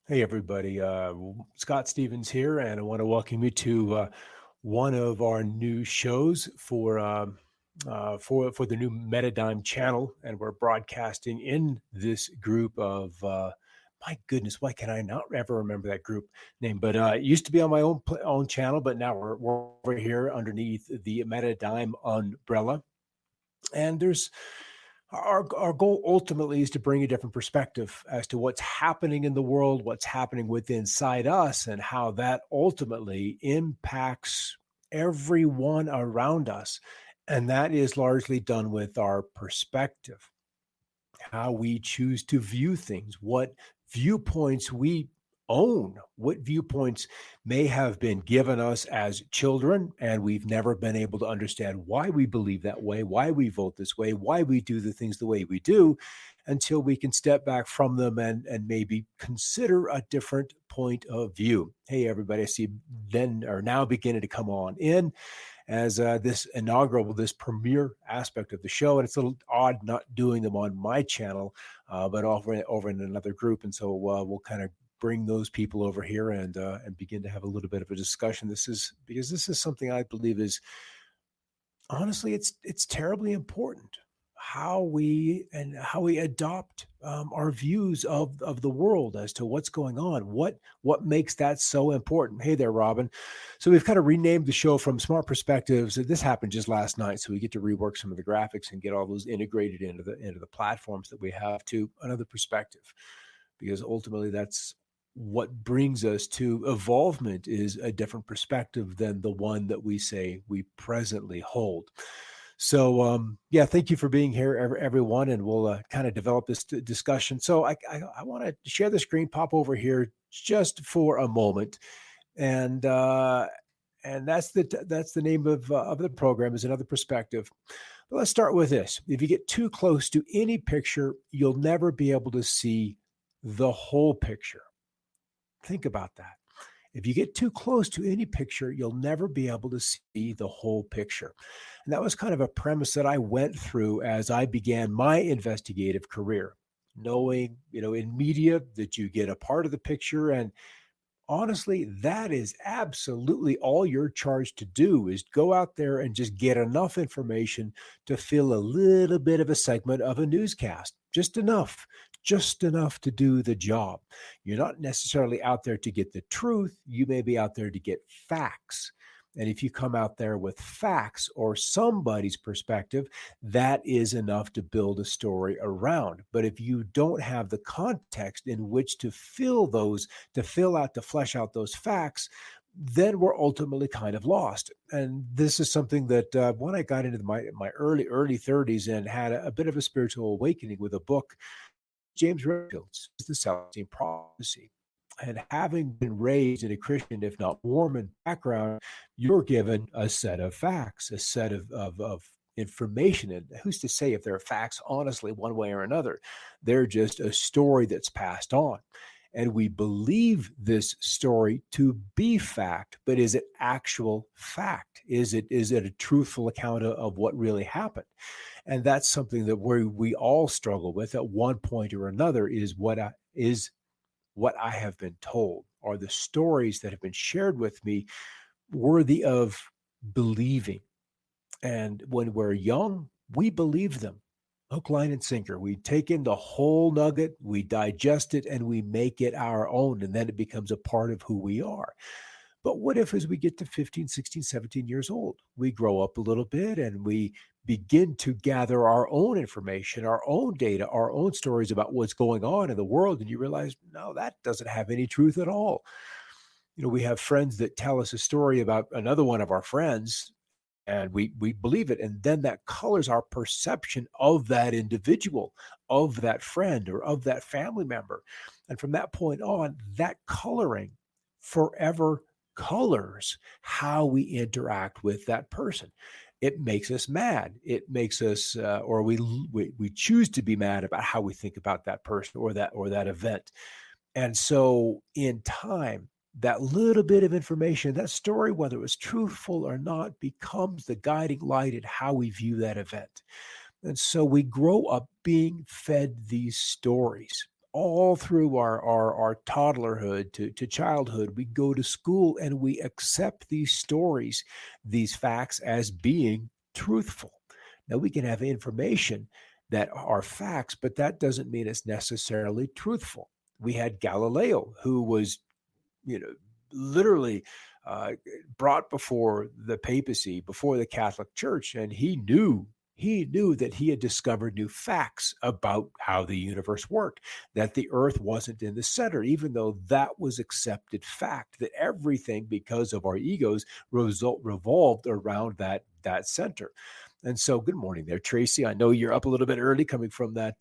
Hey everybody, Scott Stevens here, and I want to welcome you to one of our new shows for the new Metadime channel, and we're broadcasting in this group of my goodness, why can I not ever remember that group name? But it used to be on my own channel, but now we're over here underneath the Metadime umbrella, and there's our goal ultimately is to bring a different perspective as to what's happening in the world, what's happening within inside us, and how that ultimately impacts everyone around us. And that is largely done with our perspective, how we choose to view things, what viewpoints we own, what viewpoints may have been given us as children, and we've never been able to understand why we believe that way, why we vote this way, why we do the things the way we do, until we can step back from them and maybe consider a different point of view. Hey, everybody, I see then or now beginning to come on in as this inaugural, this premiere aspect of the show. And it's a little odd not doing them on my channel, but over in another group. And so we'll kind of bring those people over here and begin to have a little bit of a discussion. This is because this is something I believe is honestly it's terribly important how we adopt our views of the world as to what's going on, what makes that so important. Hey there, Robin. So we've kind of renamed the show from Smart Perspectives. This happened just last night, so we get to rework some of the graphics and get all those integrated into the platforms that we have, to another perspective, because ultimately that's what brings us to evolvement, is a different perspective than the one that we say we presently hold. So, yeah, thank you for being here, everyone, and we'll kind of develop this discussion. So, I want to share the screen, pop over here just for a moment, and that's the name of the program, is Another Perspective. But let's start with this: if you get too close to any picture, you'll never be able to see the whole picture. Think about that. If you get too close to any picture, you'll never be able to see the whole picture. And that was kind of a premise that I went through as I began my investigative career, knowing, in media that you get a part of the picture. And honestly, that is absolutely all you're charged to do, is go out there and just get enough information to fill a little bit of a segment of a newscast. Just enough to do the job. You're not necessarily out there to get the truth. You may be out there to get facts. And if you come out there with facts or somebody's perspective, that is enough to build a story around. But if you don't have the context in which to flesh out those facts, then we're ultimately kind of lost. And this is something that when I got into my early 30s and had a bit of a spiritual awakening with a book, James Redfield's The Celestine Prophecy. And having been raised in a Christian, if not Mormon background, you're given a set of facts, a set of information. And who's to say if they're facts, honestly, one way or another? They're just a story that's passed on. And we believe this story to be fact, but is it actual fact? Is it a truthful account of what really happened? And that's something that we all struggle with at one point or another, is what I have been told, are the stories that have been shared with me worthy of believing. And when we're young, we believe them hook, line, and sinker. We take in the whole nugget, we digest it, and we make it our own. And then it becomes a part of who we are. But what if, as we get to 15, 16, 17 years old, we grow up a little bit and we begin to gather our own information, our own data, our own stories about what's going on in the world, and you realize, no, that doesn't have any truth at all. We have friends that tell us a story about another one of our friends, and we believe it, and then that colors our perception of that individual, of that friend, or of that family member. And from that point on, that coloring forever colors how we interact with that person. It makes us mad. It makes us, or we choose to be mad about how we think about that person or that event. And so, in time, that little bit of information, that story, whether it was truthful or not, becomes the guiding light in how we view that event. And so we grow up being fed these stories. all through our toddlerhood to childhood, we go to school and we accept these stories, these facts as being truthful. Now, we can have information that are facts, but that doesn't mean it's necessarily truthful. We had Galileo, who was, you know, literally uh, brought before the papacy, before the Catholic Church, and he knew that he had discovered new facts about how the universe worked, that the earth wasn't in the center, even though that was accepted fact, that everything, because of our egos, revolved around that center. And so, good morning there, Tracy. I know you're up a little bit early coming from that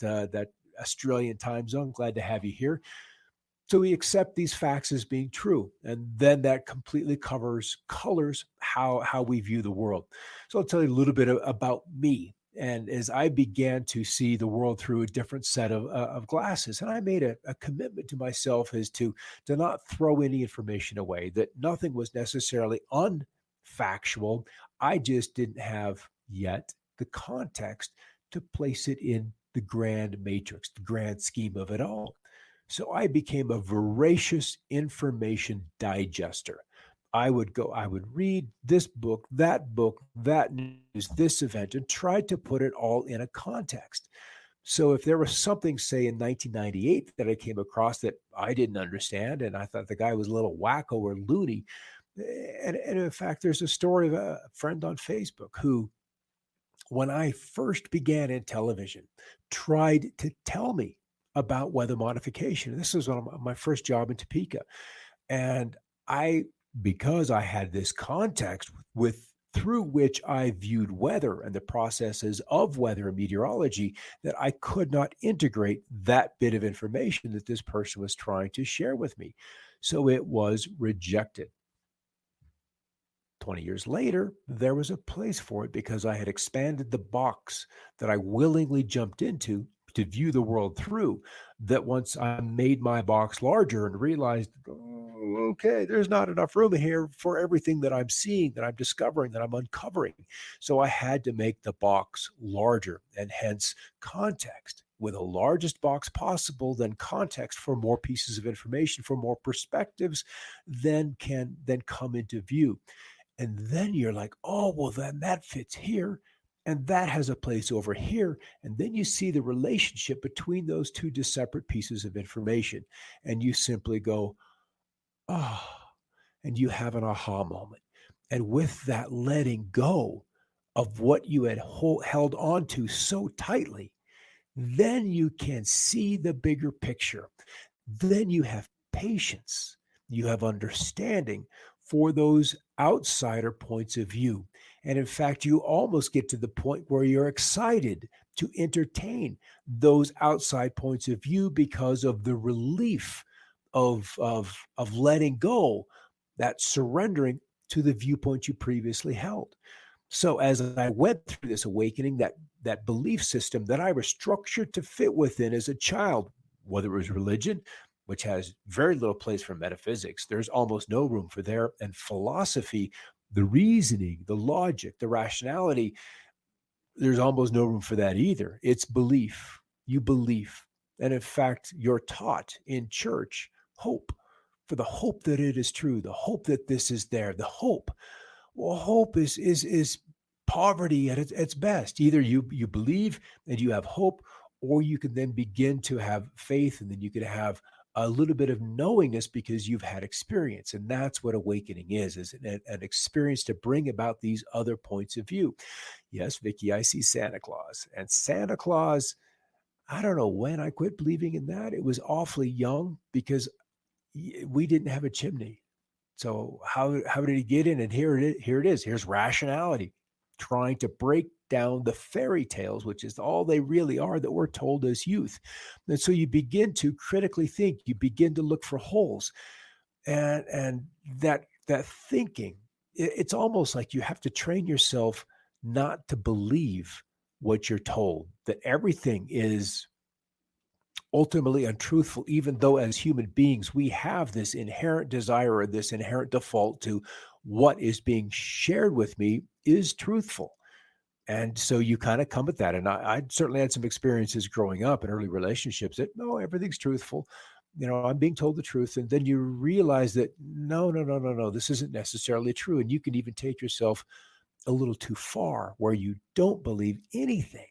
Australian time zone. Glad to have you here. So we accept these facts as being true, and then that completely colors how we view the world. So I'll tell you a little bit about me. And as I began to see the world through a different set of glasses, and I made a commitment to myself as to not throw any information away, that nothing was necessarily unfactual. I just didn't have yet the context to place it in the grand matrix, the grand scheme of it all. So I became a voracious information digester. I would read this book, that news, this event, and try to put it all in a context. So if there was something, say, in 1998 that I came across that I didn't understand, and I thought the guy was a little wacko or loony, and in fact, there's a story of a friend on Facebook who, when I first began in television, tried to tell me about weather modification. This was on my first job in Topeka. And I, because I had this context with through which I viewed weather and the processes of weather and meteorology, that I could not integrate that bit of information that this person was trying to share with me. So it was rejected. 20 years later, there was a place for it because I had expanded the box that I willingly jumped into to view the world through. That once I made my box larger and realized, oh, okay, there's not enough room here for everything that I'm seeing, that I'm discovering, that I'm uncovering. So I had to make the box larger, and hence context. With the largest box possible, then context for more pieces of information, for more perspectives, then come into view. And then you're like, oh, well, then that fits here. And that has a place over here. And then you see the relationship between those two separate pieces of information. And you simply go, oh, and you have an aha moment. And with that letting go of what you had held on to so tightly, then you can see the bigger picture. Then you have patience, you have understanding for those outsider points of view. And in fact, you almost get to the point where you're excited to entertain those outside points of view because of the relief of letting go, that surrendering to the viewpoint you previously held. So as I went through this awakening, that belief system that I was structured to fit within as a child, whether it was religion, which has very little place for metaphysics, there's almost no room for there, and philosophy, the reasoning, the logic, the rationality, there's almost no room for that either. It's belief. You believe. And in fact, you're taught in church hope, for the hope that it is true, the hope that this is there, the hope. Well, hope is poverty at its best. Either you believe and you have hope, or you can then begin to have faith, and then you can have a little bit of knowingness because you've had experience. And that's what awakening is an experience to bring about these other points of view. Yes, Vicky, I see Santa Claus. And Santa Claus, I don't know when I quit believing in that. It was awfully young because we didn't have a chimney. So how did he get in? And here it is. Here it is. Here's rationality, trying to break down the fairy tales, which is all they really are that we're told as youth. And so you begin to critically think. You begin to look for holes, and that thinking. It's almost like you have to train yourself not to believe what you're told. That everything is ultimately untruthful, even though as human beings, we have this inherent desire or this inherent default to what is being shared with me is truthful. And so you kind of come at that. And I certainly had some experiences growing up in early relationships that, no, everything's truthful. I'm being told the truth. And then you realize that, no, no, no, no, no, this isn't necessarily true. And you can even take yourself a little too far where you don't believe anything,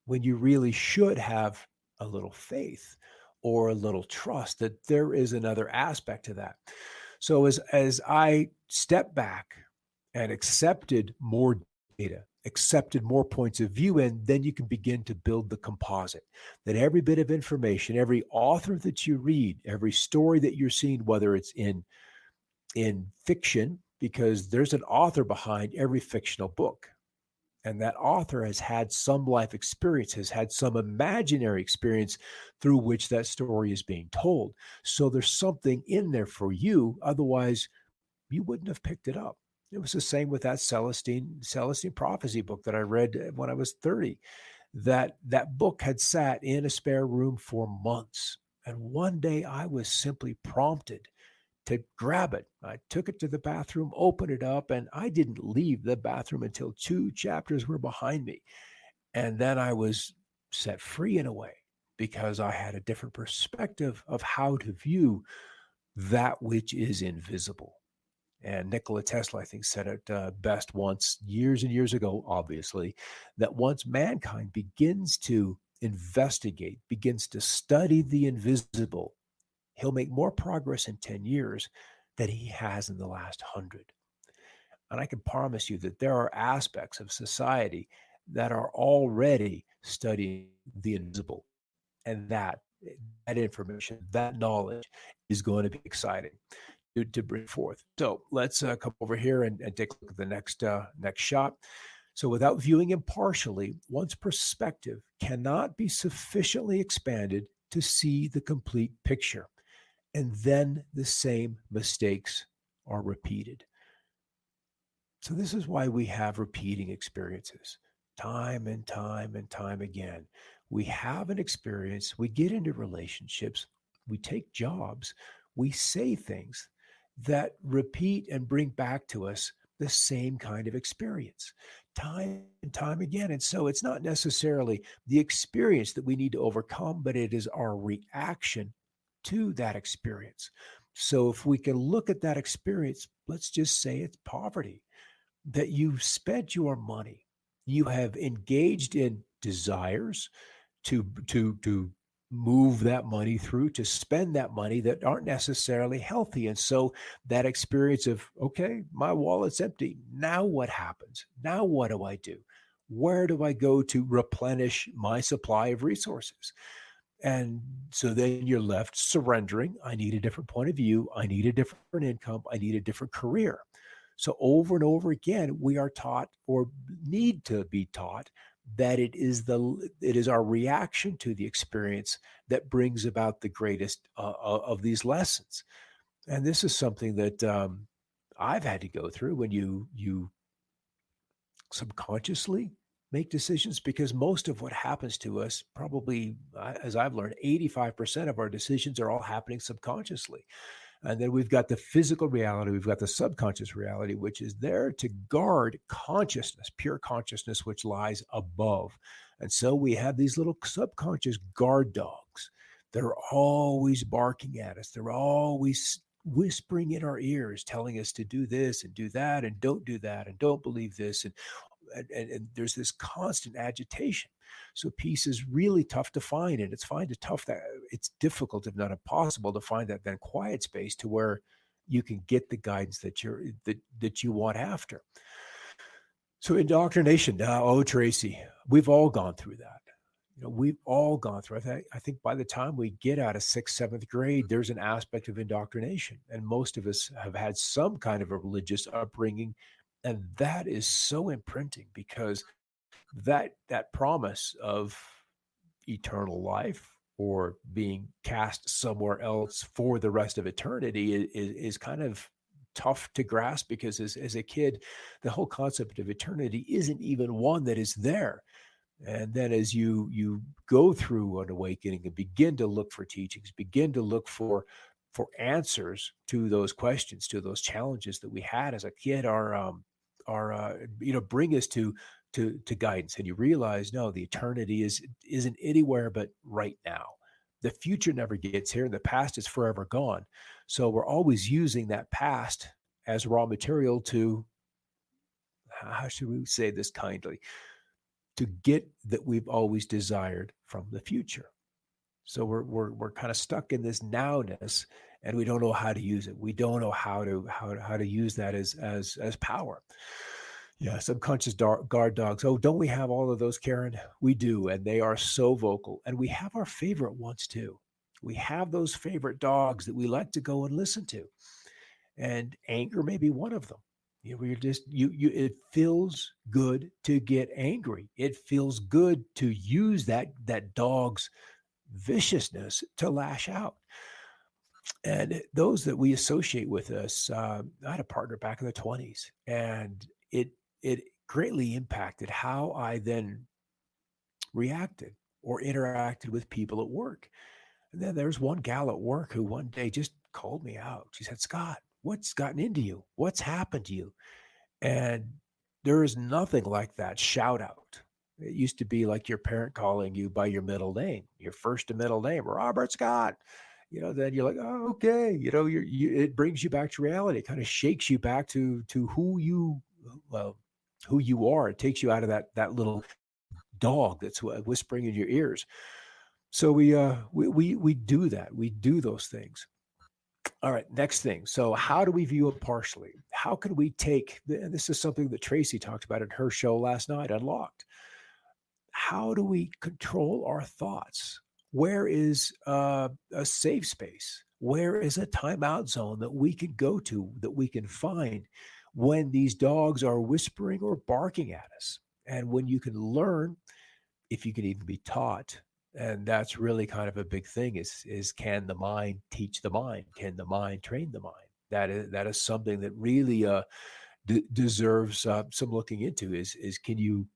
when you really should have a little faith or a little trust that there is another aspect to that. So as I stepped back and accepted more data, accepted more points of view, and then you can begin to build the composite that every bit of information, every author that you read, every story that you're seeing, whether it's in fiction, because there's an author behind every fictional book. And that author has had some life experience, has had some imaginary experience through which that story is being told. So there's something in there for you. Otherwise, you wouldn't have picked it up. It was the same with that Celestine Prophecy book that I read when I was 30. That book had sat in a spare room for months. And one day I was simply prompted to grab it. I took it to the bathroom, opened it up, and I didn't leave the bathroom until two chapters were behind me. And then I was set free in a way because I had a different perspective of how to view that which is invisible. And Nikola Tesla, I think, said it best once, years and years ago, obviously, that once mankind begins to investigate, begins to study the invisible, he'll make more progress in 10 years than he has in the last 100. And I can promise you that there are aspects of society that are already studying the invisible. And that information, that knowledge is going to be exciting to bring forth. So let's come over here and take a look at the next shot. So without viewing impartially, one's perspective cannot be sufficiently expanded to see the complete picture. And then the same mistakes are repeated. So this is why we have repeating experiences time and time and time again. We have an experience, we get into relationships, we take jobs, we say things that repeat and bring back to us the same kind of experience time and time again. And so it's not necessarily the experience that we need to overcome, but it is our reaction to that experience. So if we can look at that experience, let's just say it's poverty, that you've spent your money, you have engaged in desires to move that money through, to spend that money that aren't necessarily healthy. And so that experience of, okay, my wallet's empty. Now what happens? Now what do I do? Where do I go to replenish my supply of resources? And so then you're left surrendering. I need a different point of view. I need a different income. I need a different career. So over and over again, we are taught or need to be taught that it is our reaction to the experience that brings about the greatest of these lessons. And this is something that I've had to go through when you subconsciously make decisions, because most of what happens to us, probably as I've learned, 85% of our decisions are all happening subconsciously. And then we've got the physical reality, we've got the subconscious reality, which is there to guard consciousness, pure consciousness, which lies above. And so we have these little subconscious guard dogs that are always barking at us. They're always whispering in our ears, telling us to do this and do that, and don't do that, and don't believe this. And there's this constant agitation. So peace is really tough to find, and it's difficult, if not impossible, to find that then quiet space to where you can get the guidance that you want after. So indoctrination, oh Tracy, we've all gone through that. We've all gone through. I think by the time we get out of sixth, seventh grade, there's an aspect of indoctrination, and most of us have had some kind of a religious upbringing, and that is so imprinting because that promise of eternal life or being cast somewhere else for the rest of eternity is kind of tough to grasp, because as a kid, the whole concept of eternity isn't even one that is there. And then as you go through an awakening and begin to look for teachings, begin to look for answers to those questions, to those challenges that we had as a kid, bring us to guidance, and you realize, no, the eternity isn't anywhere but right now. The future never gets here, and the past is forever gone. So we're always using that past as raw material to, how should we say this kindly, to get that we've always desired from the future. So we're kind of stuck in this nowness, and we don't know how to use it. We don't know how to use that as power. Yeah, subconscious guard dogs. Oh, don't we have all of those, Karen? We do, and they are so vocal. And we have our favorite ones too. We have those favorite dogs that we like to go and listen to, and anger may be one of them. We're just you. It feels good to get angry. It feels good to use that dog's viciousness to lash out. And those that we associate with us, I had a partner back in the 20s, and it greatly impacted how I then reacted or interacted with people at work. And then there's one gal at work who one day just called me out. She said, "Scott, what's gotten into you? What's happened to you?" And there is nothing like that shout out. It used to be like your parent calling you by your middle name, your first and middle name, Robert Scott. Then you're like, oh, okay. It brings you back to reality. It kind of shakes you back to well, who you are. It takes you out of that little dog that's whispering in your ears. So we do that. We do those things. All right, next thing. So, how do we view it partially? How can we take, and this is something that Tracy talked about in her show last night, Unlocked. How do we control our thoughts? Where is a safe space? Where is a timeout zone that we can go to, that we can find when these dogs are whispering or barking at us? And when you can learn, if you can even be taught, and that's really kind of a big thing, is can the mind teach the mind? Can the mind train the mind? That is something that really deserves some looking into. Is can you,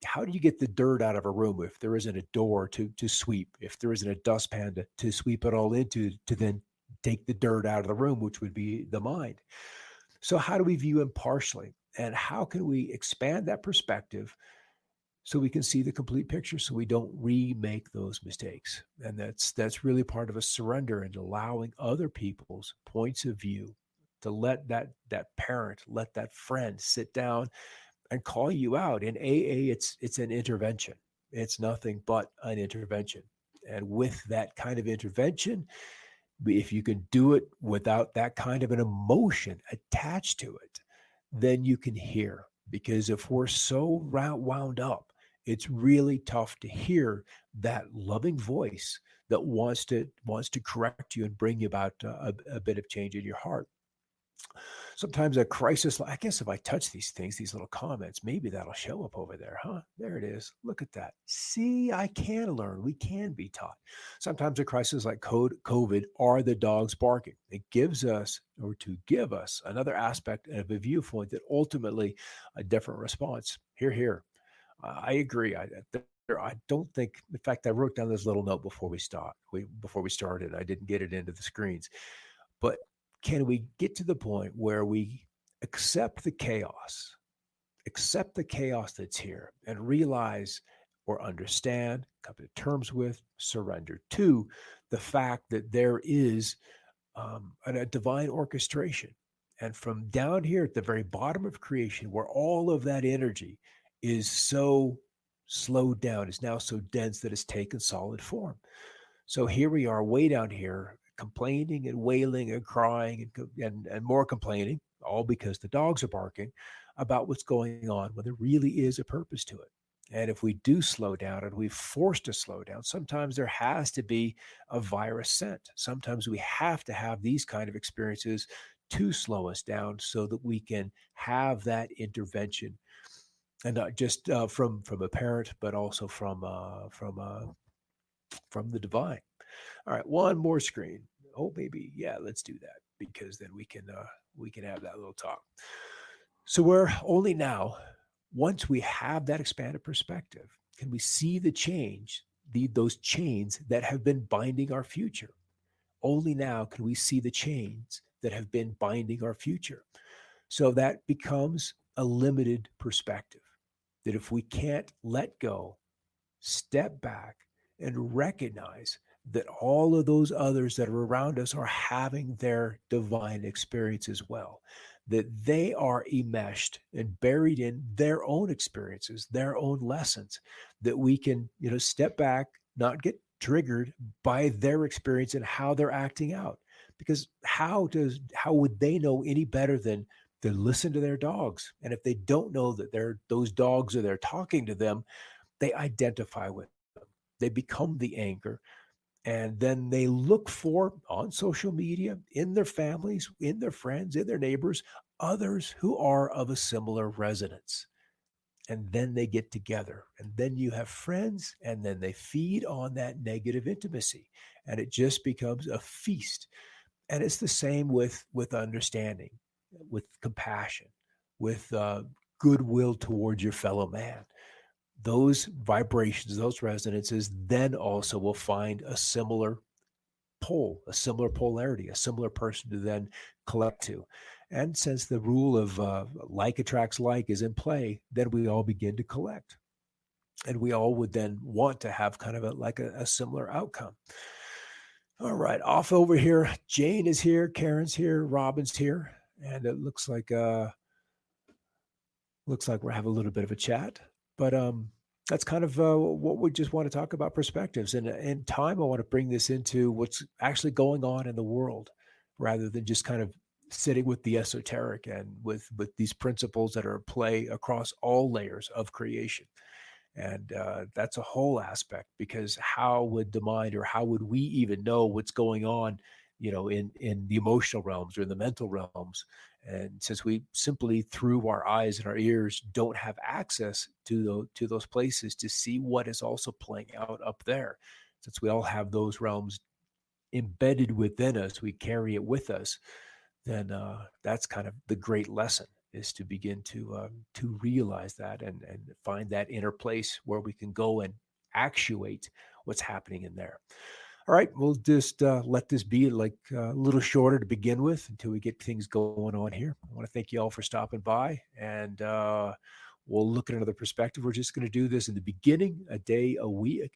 how do you get the dirt out of a room if there isn't a door to sweep, if there isn't a dustpan to sweep it all into, to then take the dirt out of the room, which would be the mind? So how do we view impartially, and how can we expand that perspective so we can see the complete picture, so we don't remake those mistakes? And that's really part of a surrender and allowing other people's points of view, to let that parent, let that friend sit down and call you out. In AA, it's an intervention. It's nothing but an intervention. And with that kind of intervention, if you can do it without that kind of an emotion attached to it, then you can hear. Because if we're so wound up, it's really tough to hear that loving voice that wants to correct you and bring you about a bit of change in your heart. Sometimes a crisis, I guess if I touch these things, these little comments, maybe that'll show up over there, huh? There it is. Look at that. See, I can learn. We can be taught. Sometimes a crisis like COVID are the dogs barking. It gives us, or to give us, another aspect of a viewpoint that ultimately a different response. Here, here. I agree. I don't think. In fact, I wrote down this little note before we start. Before we started, I didn't get it into the screens. But can we get to the point where we accept the chaos that's here, and realize or understand, come to terms with, surrender to the fact that there is a divine orchestration. And from down here at the very bottom of creation, where all of that energy is so slowed down, is now so dense that it's taken solid form. So here we are, way down here, complaining and wailing and crying and more complaining, all because the dogs are barking about what's going on, when there really is a purpose to it. And if we do slow down, and we're forced to slow down, sometimes there has to be a virus sent. Sometimes we have to have these kind of experiences to slow us down, so that we can have that intervention, and not just from a parent, but also from the divine. All right, one more screen. Oh, maybe, yeah, let's do that, because then we can have that little talk. So we're only now, once we have that expanded perspective, can we see the change, those chains that have been binding our future. Only now can we see the chains that have been binding our future. So that becomes a limited perspective. That if we can't let go, step back, and recognize that all of those others that are around us are having their divine experience as well, that they are enmeshed and buried in their own experiences, their own lessons, that we can, step back, not get triggered by their experience and how they're acting out. Because how would they know any better than to listen to their dogs? And if they don't know that those dogs are there talking to them, they identify with them. They become the anchor. And then they look for on social media, in their families, in their friends, in their neighbors, others who are of a similar resonance. And then they get together. And then you have friends, and then they feed on that negative intimacy. And it just becomes a feast. And it's the same with understanding, with compassion, with goodwill towards your fellow man. Those vibrations, those resonances, then also will find a similar pole, a similar polarity, a similar person to then collect to. And since the rule of like attracts like is in play, then we all begin to collect. And we all would then want to have kind of a similar outcome. All right, off over here. Jane is here, Karen's here, Robin's here, and it looks like we're having a little bit of a chat. But that's kind of what we just want to talk about perspectives. And in time, I want to bring this into what's actually going on in the world, rather than just kind of sitting with the esoteric and with these principles that are at play across all layers of creation. And that's a whole aspect, because how would the mind, or how would we even know what's going on, in the emotional realms or in the mental realms? And since we simply, through our eyes and our ears, don't have access to those places to see what is also playing out up there, since we all have those realms embedded within us, we carry it with us, then that's kind of the great lesson, is to begin to realize that, and find that inner place where we can go and actuate what's happening in there. All right, we'll just let this be like a little shorter to begin with until we get things going on here. I want to thank you all for stopping by, and we'll look at another perspective. We're just going to do this in the beginning, a day, a week,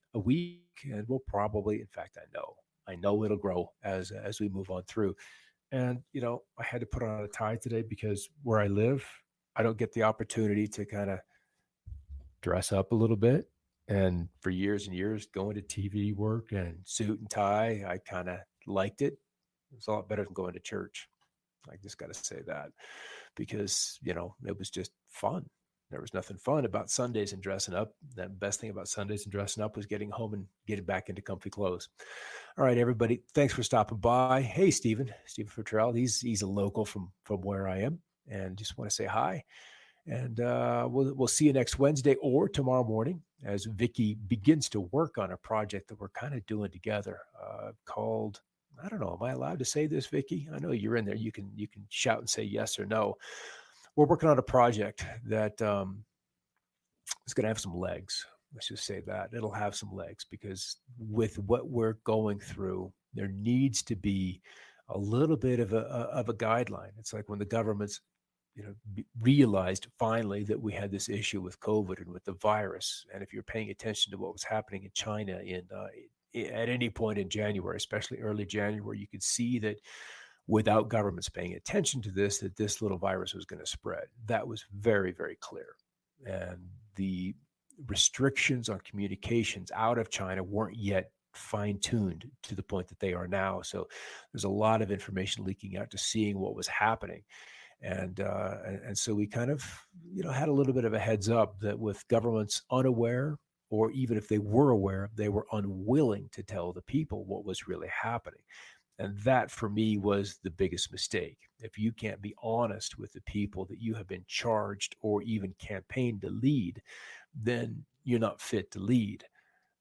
and we'll probably, in fact, I know it'll grow as we move on through. And I had to put on a tie today because where I live, I don't get the opportunity to kind of dress up a little bit. And for years and years, going to TV work and suit and tie, I kind of liked it. It was a lot better than going to church. I just got to say that, because, it was just fun. There was nothing fun about Sundays and dressing up. The best thing about Sundays and dressing up was getting home and getting back into comfy clothes. All right, everybody. Thanks for stopping by. Hey, Stephen Futrell. He's a local from where I am, and just want to say hi. And we'll see you next Wednesday or tomorrow morning as Vicky begins to work on a project that we're kind of doing together, called, I don't know, am I allowed to say this, Vicky? I know you're in there. You can shout and say yes or no. We're working on a project that is going to have some legs. Let's just say that it'll have some legs, because with what we're going through, there needs to be a little bit of a guideline. It's like when the government's realized finally that we had this issue with COVID and with the virus. And if you're paying attention to what was happening in China at any point in January, especially early January, you could see that without governments paying attention to this, that this little virus was going to spread. That was very, very clear. And the restrictions on communications out of China weren't yet fine-tuned to the point that they are now. So there's a lot of information leaking out to seeing what was happening. And so we kind of had a little bit of a heads up that with governments unaware, or even if they were aware, they were unwilling to tell the people what was really happening. And that for me was the biggest mistake. If you can't be honest with the people that you have been charged or even campaigned to lead, then you're not fit to lead.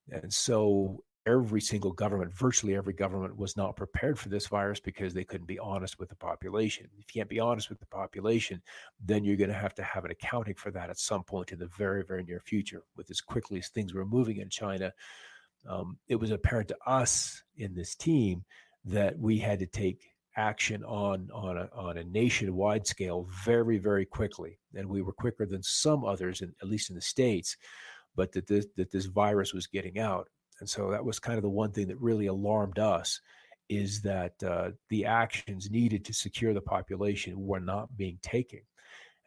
And so every single government, virtually every government, was not prepared for this virus because they couldn't be honest with the population. If you can't be honest with the population, then you're going to have an accounting for that at some point in the very, very near future. With as quickly as things were moving in China, it was apparent to us in this team that we had to take action on a nationwide scale very, very quickly, and we were quicker than some others, at least in the states. But that this virus was getting out, and so that was kind of the one thing that really alarmed us, is that the actions needed to secure the population were not being taken.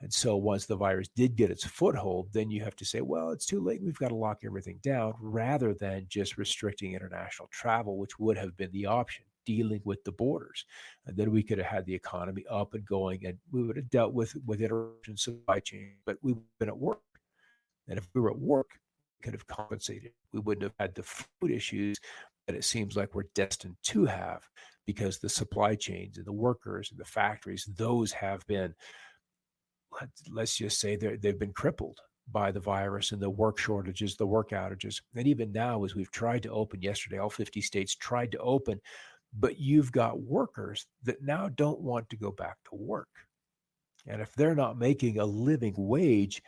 And so once the virus did get its foothold, then you have to say, well, it's too late. We've got to lock everything down, rather than just restricting international travel, which would have been the option, dealing with the borders. And then we could have had the economy up and going, and we would have dealt with interruption supply chain, but we would have been at work. And if we were at work, we could have compensated. We wouldn't have had the food issues that it seems like we're destined to have, because the supply chains and the workers and the factories, those have been, let's just say, they've been crippled by the virus and the work shortages, the work outages. And even now, as we've tried to open yesterday, all 50 states tried to open, but you've got workers that now don't want to go back to work. And if they're not making a living wage,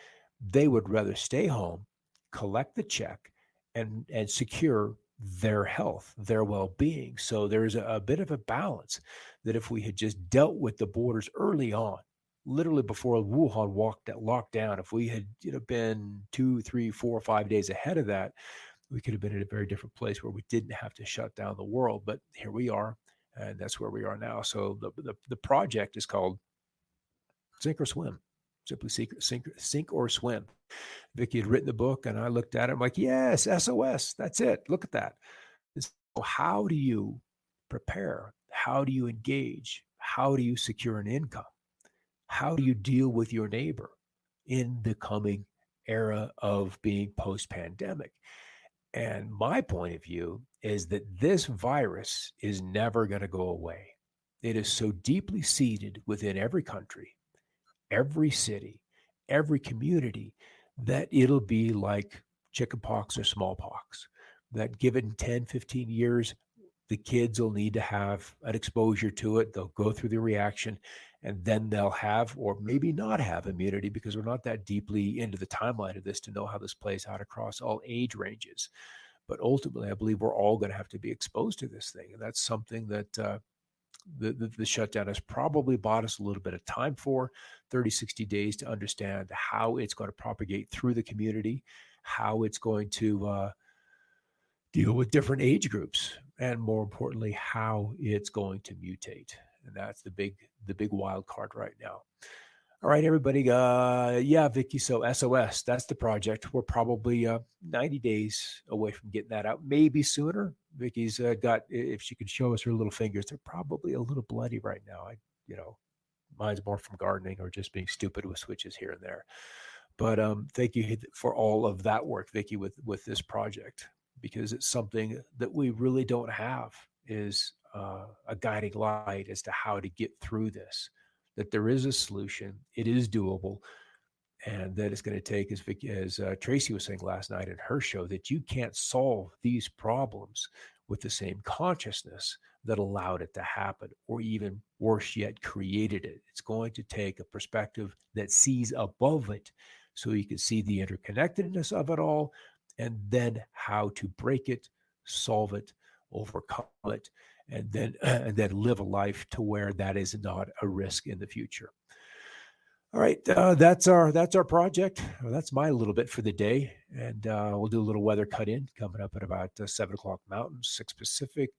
they would rather stay home, collect the check, and secure their health, their well-being. So there's a bit of a balance, that if we had just dealt with the borders early on, literally before Wuhan locked down, if we had been 2, 3, 4, 5 days ahead of that, we could have been in a very different place where we didn't have to shut down the world. But here we are, and that's where we are now. So the project is called Sink or Swim. Simply sink or swim. Vicki had written the book, and I looked at it. I'm like, yes, SOS. That's it. Look at that. So how do you prepare? How do you engage? How do you secure an income? How do you deal with your neighbor in the coming era of being post-pandemic? And my point of view is that this virus is never going to go away. It is so deeply seated within every country, every city, every community, that it'll be like chickenpox or smallpox, that given 10, 15 years, the kids will need to have an exposure to it. They'll go through the reaction, and then they'll have, or maybe not have, immunity, because we're not that deeply into the timeline of this to know how this plays out across all age ranges. But ultimately, I believe we're all going to have to be exposed to this thing. And that's something that the shutdown has probably bought us a little bit of time for 30, 60 days to understand how it's going to propagate through the community, how it's going to deal with different age groups, and more importantly, how it's going to mutate. And that's the big wild card right now. All right, everybody. Yeah, Vicki. So SOS, that's the project. We're probably 90 days away from getting that out, maybe sooner. Vicki's got, if she could show us her little fingers, they're probably a little bloody right now. Mine's more from gardening or just being stupid with switches here and there. But thank you for all of that work, Vicki, with this project, because it's something that we really don't have, is a guiding light as to how to get through this. That there is a solution, it is doable, and that it's going to take, as Tracy was saying last night in her show, that you can't solve these problems with the same consciousness that allowed it to happen, or even worse yet, created it. It's going to take a perspective that sees above it, so you can see the interconnectedness of it all, and then how to break it, solve it, overcome it, and then live a life to where that is not a risk in the future. All right, that's our project. Well, that's my little bit for the day, and we'll do a little weather cut in coming up at about 7 o'clock Mountain, 6 Pacific,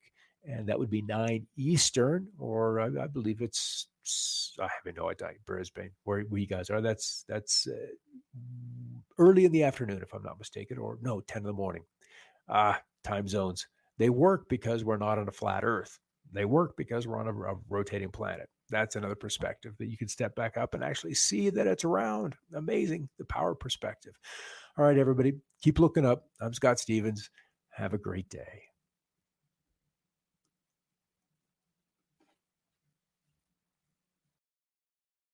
and that would be 9 Eastern, or I believe it's, I have no idea, Brisbane, where you guys are. That's early in the afternoon, if I'm not mistaken, or no, 10 in the morning. Time zones. They work because we're not on a flat Earth. They work because we're on a rotating planet. That's another perspective that you can step back up and actually see that it's around. Amazing, the power perspective. All right, everybody, keep looking up. I'm Scott Stevens. Have a great day.